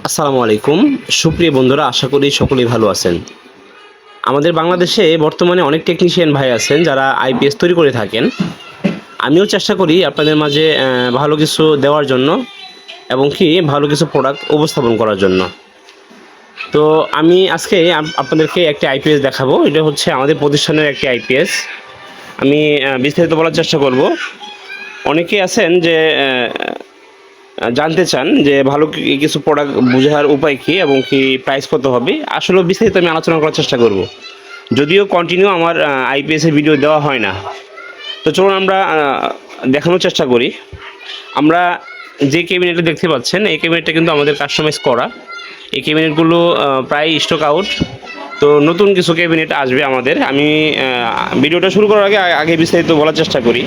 আসসালামু আলাইকুম। সুপ্রিয় বন্ধুরা, আশা করি সকলেই ভালো আছেন। আমাদের বাংলাদেশে বর্তমানে অনেক টেকনিশিয়ান ভাই আছেন যারা আইপিএস তৈরি করে থাকেন। আমিও চেষ্টা করি আপনাদের মাঝে ভালো কিছু দেওয়ার জন্য এবং কি ভালো কিছু প্রোডাক্ট উপস্থাপন করার জন্য। তো আমি আজকে আপনাদেরকে একটি আইপিএস দেখাবো। এটা হচ্ছে আমাদের প্রতিষ্ঠানের একটি আইপিএস। আমি বিস্তারিত বলার চেষ্টা করব। অনেকেই আছেন যে জানতে চান যে ভালো কিছু প্রোডাক্ট বোঝার উপায় কী এবং কি প্রাইস কত হবে। আসলে বিস্তারিত আমি আলোচনা করার চেষ্টা করব, যদিও কন্টিনিউ আমার আইপিএসের ভিডিও দেওয়া হয় না। তো চলুন আমরা দেখানোর চেষ্টা করি। আমরা যে ক্যাবিনেটটা দেখতে পাচ্ছেন, এই ক্যাবিনেটটা কিন্তু আমাদের কাস্টমাইজ করা। এই ক্যাবিনেটগুলো প্রায় স্টক আউট। তো নতুন কিছু ক্যাবিনেট আসবে আমাদের। আমি ভিডিওটা শুরু করার আগে বিস্তারিত বলার চেষ্টা করি।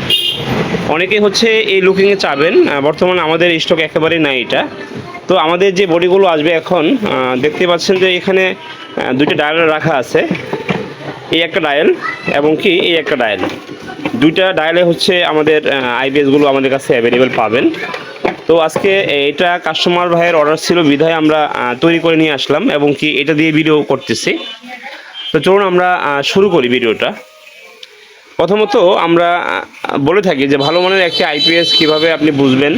অনেকেই হচ্ছে এই লুকিংয়ে চাবেন, বর্তমানে আমাদের স্টক একেবারেই নাই এটা। তো আমাদের যে বডিগুলো আসবে এখন দেখতে পাচ্ছেন যে এখানে দুইটা ডায়াল রাখা আছে। এই একটা ডায়াল এবং কি এই একটা ডায়াল, দুইটা ডায়ালে হচ্ছে আমাদের আইপিএসগুলো আমাদের কাছে অ্যাভেলেবেল পাবেন। তো আজকে এটা কাস্টমার ভাইয়ের অর্ডার ছিল বিধায় আমরা তৈরি করে নিয়ে আসলাম এবং কি এটা দিয়ে ভিডিও করতেছি। তো চলুন আমরা শুরু করি ভিডিওটা। প্রথমত আমরা বলে থাকি যে ভালো মানের একটি আইপিএস কীভাবে আপনি বুঝবেন,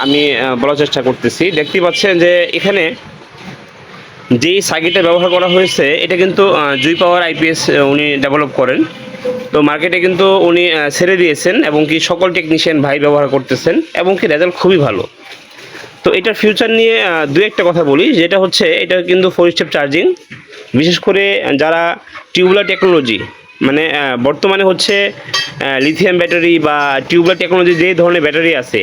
আমি বলার চেষ্টা করতেছি। দেখতে পাচ্ছেন যে এখানে যেই সার্কিটটা ব্যবহার করা হয়েছে এটা কিন্তু জুই পাওয়ার আইপিএস উনি ডেভেলপ করেন। তো মার্কেটে কিন্তু উনি ছেড়ে দিয়েছেন এবং কি সকল টেকনিশিয়ান ভাই ব্যবহার করতেছেন এবং কি রেজাল্ট খুবই ভালো। তো এটার ফিউচার নিয়ে দু একটা কথা বলি, যেটা হচ্ছে এটা কিন্তু 4 স্টেপ চার্জিং। বিশেষ করে যারা টিউবলার টেকনোলজি, মানে বর্তমানে হচ্ছে লিথিয়াম ব্যাটারি বা টিউবলার টেকনোলজি যে ধরনের ব্যাটারি আছে,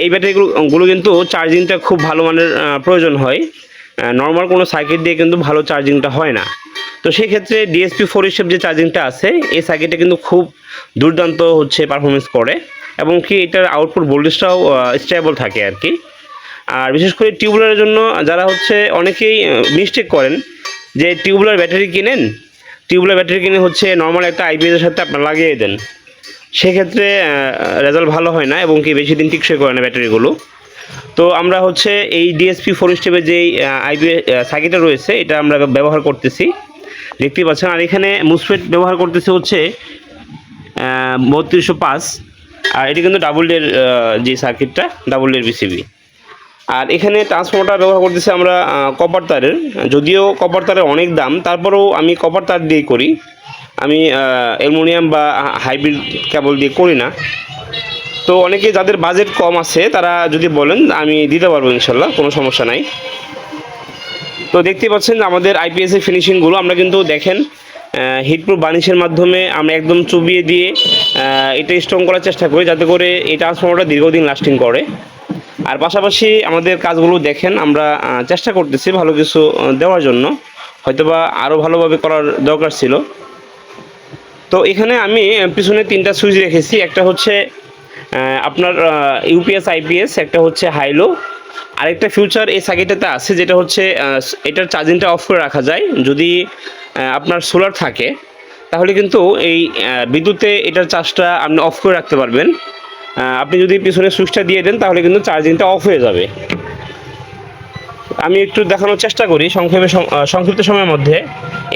এই ব্যাটারিগুলো কিন্তু চার্জিংটা খুব ভালো মানের প্রয়োজন হয়। নর্মাল কোনো সার্কিট দিয়ে কিন্তু ভালো চার্জিংটা হয় না। তো সেই ক্ষেত্রে ডিএসপি 4 স্টেপ যে চার্জিংটা আছে, এই সার্কিটে কিন্তু খুব দুর্দান্ত হচ্ছে পারফরমেন্স করে এবং কি এটার আউটপুট ভোল্টেজটাও স্টেবল থাকে আর কি। আর বিশেষ করে টিউবলারের জন্য যারা হচ্ছে অনেকেই মিস্টেক করেন যে টিউবলার ব্যাটারি কিনেন, টিউবলার ব্যাটারি কিনে হচ্ছে নর্মাল একটা আইপিএসের সাথে আপনার লাগিয়ে দেন, সেক্ষেত্রে রেজাল্ট ভালো হয় না এবং কি বেশি দিন টিকসই করে না ব্যাটারিগুলো। তো আমরা হচ্ছে এই ডিএসপি 4 স্টেপের যেই আইপিএস সার্কিটটা রয়েছে এটা আমরা ব্যবহার করতেছি, দেখতে পাচ্ছেন। আর এখানে মুসফেট ব্যবহার করতেছে হচ্ছে 3205। আর এটি কিন্তু ডাবল ডের যে সার্কিটটা, ডাবল ডের বিসিবি। আর এখানে ট্রান্সফর্মারটা ব্যবহার করতেছি আমরা কপার তারের। যদিও কপার তারের অনেক দাম, তারপরেও আমি কপার তার দিয়ে করি। আমি অ্যালুমিনিয়াম বা হাইব্রিড কেবল দিয়ে করি না। তো অনেকে যাদের বাজেট কম আছে তারা যদি বলেন আমি দিতে পারবো, ইনশাল্লাহ কোনো সমস্যা নাই। তো দেখতে পাচ্ছেন আমাদের আইপিএসের ফিনিশিংগুলো আমরা কিন্তু দেখেন হিটপ্রুফ বার্নিশের মাধ্যমে আমরা একদম চুবিয়ে দিয়ে এটা স্ট্রং করার চেষ্টা করি, যাতে করে এই ট্রান্সফর্মারটা দীর্ঘদিন লাস্টিং করে। আর পাশাপাশি আমাদের কাজগুলো দেখেন, আমরা চেষ্টা করতেছি ভালো কিছু দেওয়ার জন্য, হয়তোবা আরও ভালোভাবে করার দরকার ছিল। তো এখানে আমি পিছনে 3টা সুইচ রেখেছি। একটা হচ্ছে আপনার ইউপিএস আইপিএস, একটা হচ্ছে হাইলো, আরেকটা ফিউচার এই সার্কিটটাতে আছে যেটা হচ্ছে এটার চার্জিংটা অফ করে রাখা যায়। যদি আপনার সোলার থাকে তাহলে কিন্তু এই বিদ্যুতে এটার চার্জটা আপনি অফ করে রাখতে পারবেন। আপনি যদি পিছনে সুইচটা দিয়ে দেন তাহলে কিন্তু চার্জিংটা অফ হয়ে যাবে। আমি একটু দেখানোর চেষ্টা করি সংক্ষিপ্ত সময়ের মধ্যে।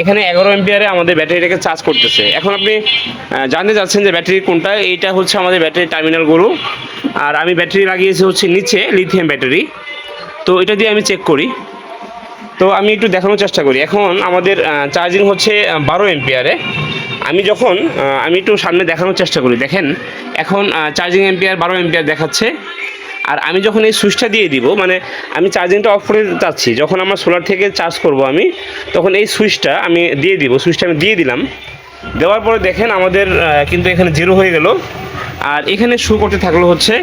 এখানে 11 এম্পিয়ারে আমাদের ব্যাটারিটাকে চার্জ করতেছে। এখন আপনি জানতে চাচ্ছেন যে ব্যাটারি কোনটা, এইটা হচ্ছে আমাদের ব্যাটারি টার্মিনালগুলো। আর আমি ব্যাটারি লাগিয়েছি হচ্ছে নিচে লিথিয়াম ব্যাটারি। তো এটা দিয়ে আমি চেক করি। তো আমি একটু দেখানোর চেষ্টা করি। এখন আমাদের চার্জিং হচ্ছে 12 এম্পিয়ারে। আমি একটু সামনে দেখানোর চেষ্টা করি। দেখেন এখন চার্জিং এম্পিয়ার 12 এম্পিয়ার দেখাচ্ছে। আর আমি যখন এই সুইচটা দিয়ে দিব, মানে আমি চার্জিংটা অফ করে চাচ্ছি, যখন আমার সোলার থেকে চার্জ করব আমি, তখন এই সুইচটা আমি দিয়ে দিব। সুইচটা আমি দিয়ে দিলাম, দেওয়ার পরে দেখেন আমাদের কিন্তু এখানে 0 হয়ে গেল। আর এখানে শো করতে থাকলো হচ্ছে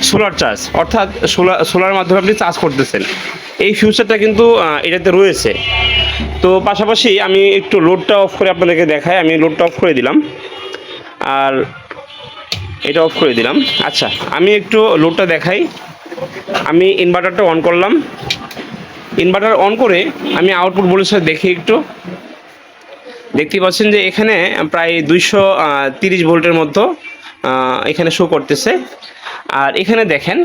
সোলার চার্জ, অর্থাৎ সোলার মাধ্যমে আপনি চার্জ করতেছেন। এই ফিউচারটা কিন্তু এটাতে রয়েছে। তো পাশাপাশি আমি একটু লোডটা অফ করে আপনাদেরকে দেখাই। আমি লোডটা অফ করে দিলাম আর এটা অফ করে দিলাম। আচ্ছা, আমি একটু লোডটা দেখাই। আমি ইনভার্টারটা অন করলাম। ইনভার্টার অন করে আমি আউটপুট ভোল্টেজটা দেখি একটু। দেখতে পাচ্ছেন যে এখানে প্রায় 230 ভোল্টের মতো এখানে শো করতেছে। আর এখানে দেখেন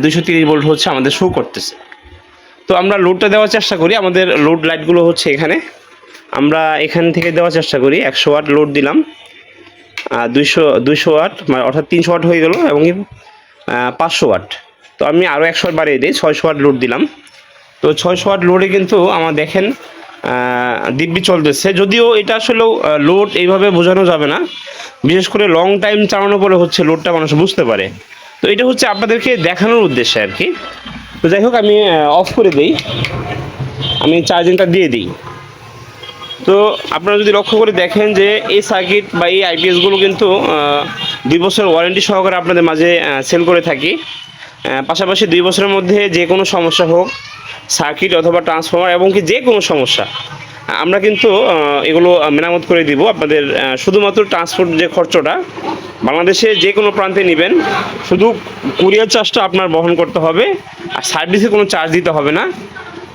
230 ভোল্ট হচ্ছে আমাদের শো করতেছে। তো আমরা লোডটা দেওয়ার চেষ্টা করি, আমাদের লোড লাইটগুলো হচ্ছে এখানে, আমরা এখান থেকে দেওয়ার চেষ্টা করি। 100 ওয়াট লোড দিলাম, 200 ওয়াট মানে অর্থাৎ 300 ওয়াট হয়ে গেল, এবং 500 ওয়াট। তো আমি আরও 100 ওয়াট বাড়িয়ে দিই, 600 ওয়াট লোড দিলাম। তো 600 ওয়াট লোডে কিন্তু আমার দেখেন দিব্যি চলতেছে। যদিও এটা আসলেও লোড এইভাবে বোঝানো যাবে না, বিশেষ করে লং টাইম চালানোর পরে হচ্ছে লোডটা মানুষ বুঝতে পারে। তো এটা হচ্ছে আপনাদেরকে দেখানোর উদ্দেশ্যে আর কি। তো যাই হোক, আমি অফ করে দিই, আমি চার্জিংটা দিয়ে দিই। তো আপনারা যদি লক্ষ্য করে দেখেন যে এই সার্কিট বা এই আইপিএসগুলো কিন্তু 2 বছর ওয়ারেন্টি সহকারে আপনাদের মাঝে সেল করে থাকি। পাশাপাশি 2 বছরের মধ্যে যে কোনো সমস্যা হোক, সার্কিট অথবা ট্রান্সফর্মার এবং কি যে কোনো সমস্যা, আমরা কিন্তু এগুলো মেরামত করে দিব আপনাদের। শুধুমাত্র ট্রান্সপোর্ট যে খরচটা, বাংলাদেশে যে কোনো প্রান্তে নেবেন, শুধু কুরিয়ার চার্জটা আপনার বহন করতে হবে, আর সার্ভিসে কোনো চার্জ দিতে হবে না।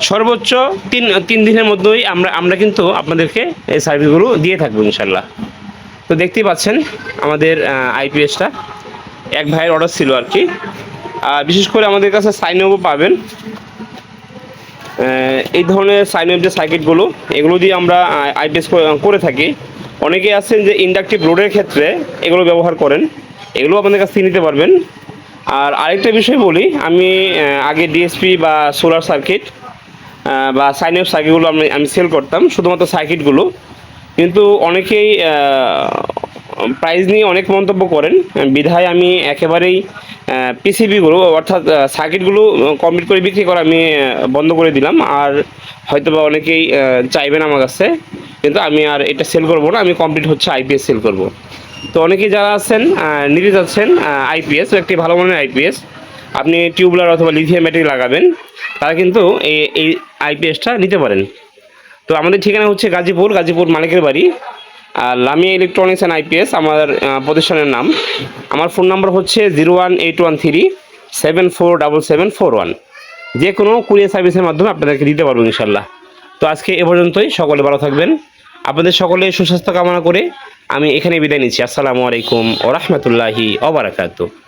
সর্বোচ্চ 3 দিনের মধ্যেই আমরা কিন্তু আপনাদেরকে এই সার্ভিসগুলো দিয়ে থাকবো ইনশাল্লাহ। তো দেখতেই পাচ্ছেন আমাদের আইপিএসটা এক ভাইয়ের অর্ডার ছিল আর কি। বিশেষ করে আমাদের কাছে সাইন ওয়েভও পাবেন। এই ধরনের সাইন ওয়েভ যে সার্কিটগুলো, এগুলো দিয়ে আমরা আইপিএস করে থাকি। অনেকেই আছেন যে ইন্ডাকটিভ লোডের ক্ষেত্রে এগুলো ব্যবহার করেন, এগুলো আপনাদের কাছ থেকে নিতে পারবেন। আর আরেকটা বিষয় বলি, আমি আগে ডিএসপি বা সোলার সার্কিট বা সাইন ওয়েভ সার্কিটগুলো আমি সেল করতাম, শুধুমাত্র সার্কিটগুলো। কিন্তু অনেকেই প্রাইস নিয়ে অনেক মন্তব্য করেন, বিধায় আমি একেবারেই পিসিবিগুলো অর্থাৎ সার্কিটগুলো কমপ্লিট করে বিক্রি করা আমি বন্ধ করে দিলাম। আর হয়তো বা অনেকেই চাইবেন আমার কাছে, কিন্তু আমি আর এটা সেল করব না, আমি কমপ্লিট হচ্ছে আইপিএস সেল করব। তো অনেকেই যারা আছেন নিতে যাচ্ছেন আইপিএস, একটি ভালো মানের আইপিএস, আপনি টিউবলার অথবা লিথিয়াম ব্যাটারি লাগাবেন, তারা কিন্তু এই আইপিএসটা নিতে পারেন। তো আমাদের ঠিকানা হচ্ছে গাজীপুর মালিকের বাড়ি, আর লামিয়া ইলেকট্রনিক্স অ্যান্ড আইপিএস আমার প্রতিষ্ঠানের নাম। আমার ফোন নাম্বার হচ্ছে 01813 747741। যে কোনো কুরিয়ার সার্ভিসের মাধ্যমে আপনাদেরকে দিতে পারবো ইনশাল্লাহ। তো আজকে এ পর্যন্তই, সকলে ভালো থাকবেন। আপনাদের সকলে সুস্বাস্থ্য কামনা করে আমি এখানে বিদায় নিচ্ছি। আসসালামু আলাইকুম ওয়া রাহমাতুল্লাহি ওয়া বারাকাতুহু।